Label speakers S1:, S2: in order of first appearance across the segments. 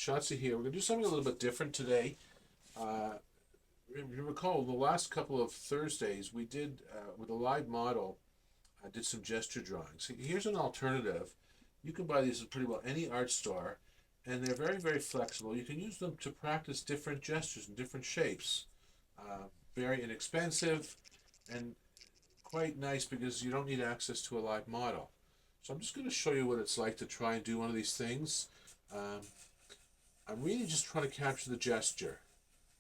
S1: Shotzi here. We're going to do something a little bit different today. If you recall, the last couple of Thursdays we did, with a live model, I did some gesture drawings. Here's an alternative. You can buy these at pretty well any art store, and they're very, very flexible. You can use them to practice different gestures and different shapes. Very inexpensive and quite nice because you don't need access to a live model. So I'm just going to show you what it's like to try and do one of these things. I'm really just trying to capture the gesture.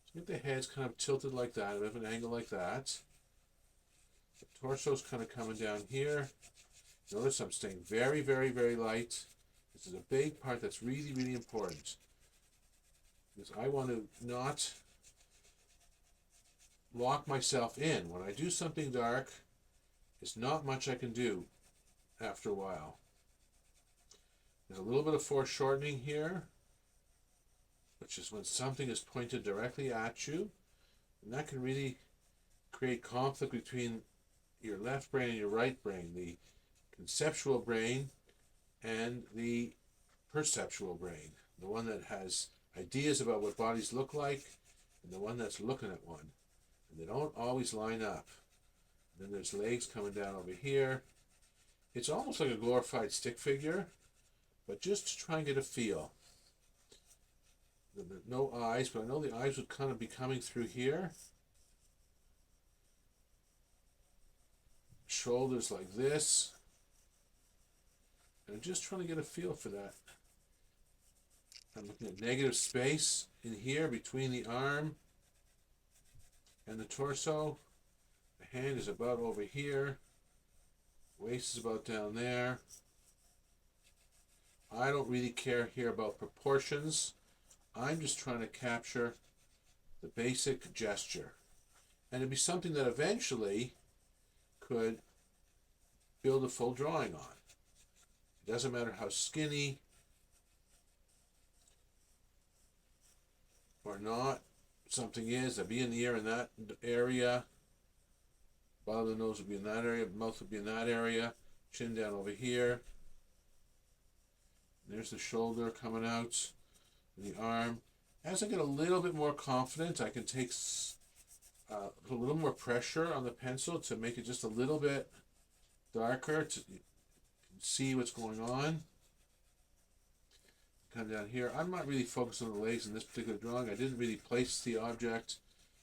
S1: So get the head's kind of tilted like that, at an angle like that. The torso's kind of coming down here. Notice I'm staying very, very, very light. This is a big part that's really, really important. Because I want to not lock myself in. When I do something dark, there's not much I can do after a while. There's a little bit of foreshortening here, which is when something is pointed directly at you, and that can really create conflict between your left brain and your right brain, the conceptual brain and the perceptual brain, the one that has ideas about what bodies look like and the one that's looking at one, and they don't always line up. And then there's legs coming down over here. It's almost like a glorified stick figure, but just to try and get a feel. No eyes, but I know the eyes would kind of be coming through here. Shoulders like this. And I'm just trying to get a feel for that. I'm looking at negative space in here between the arm and the torso. The hand is about over here. Waist is about down there. I don't really care here about proportions. I'm just trying to capture the basic gesture. And it'd be something that eventually could build a full drawing on. It doesn't matter how skinny or not something is. There'll be an ear in that area. Bottom of the nose would be in that area. Mouth would be in that area. Chin down over here. There's the shoulder coming out. And the arm. As I get a little bit more confident, I can take a little more pressure on the pencil to make it just a little bit darker to see what's going on. Come down here. I'm not really focused on the legs in this particular drawing. I didn't really place the object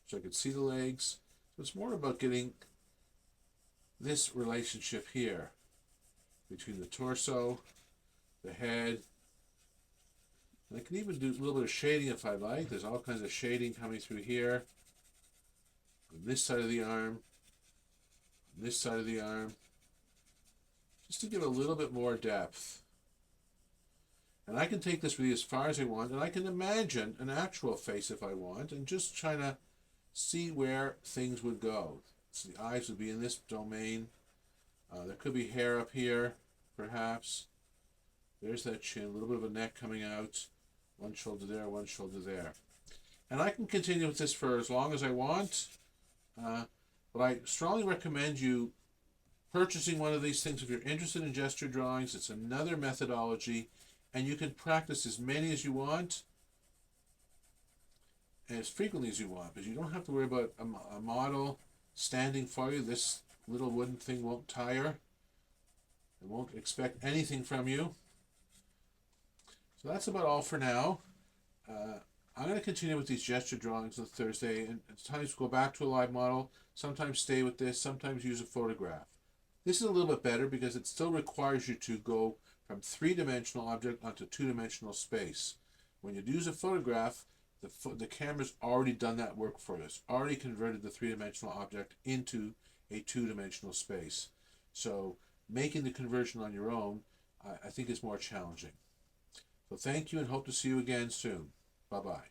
S1: so I could see the legs. So it's more about getting this relationship here between the torso, the head. And I can even do a little bit of shading if I like. There's all kinds of shading coming through here. On this side of the arm, on this side of the arm, just to give a little bit more depth. And I can take this really as far as I want, and I can imagine an actual face if I want, and just try to see where things would go. So the eyes would be in this domain. There could be hair up here, perhaps. There's that chin, a little bit of a neck coming out. One shoulder there, one shoulder there. And I can continue with this for as long as I want. But I strongly recommend you purchasing one of these things if you're interested in gesture drawings. It's another methodology, and you can practice as many as you want and as frequently as you want, because you don't have to worry about a model standing for you. This little wooden thing won't tire. It won't expect anything from you. So that's about all for now. I'm going to continue with these gesture drawings on Thursday, and sometimes go back to a live model, sometimes stay with this, sometimes use a photograph. This is a little bit better because it still requires you to go from three-dimensional object onto two-dimensional space. When you use a photograph, the camera's already done that work for you. It's already converted the three-dimensional object into a two-dimensional space. So making the conversion on your own, I think is more challenging. So thank you, and hope to see you again soon. Bye-bye.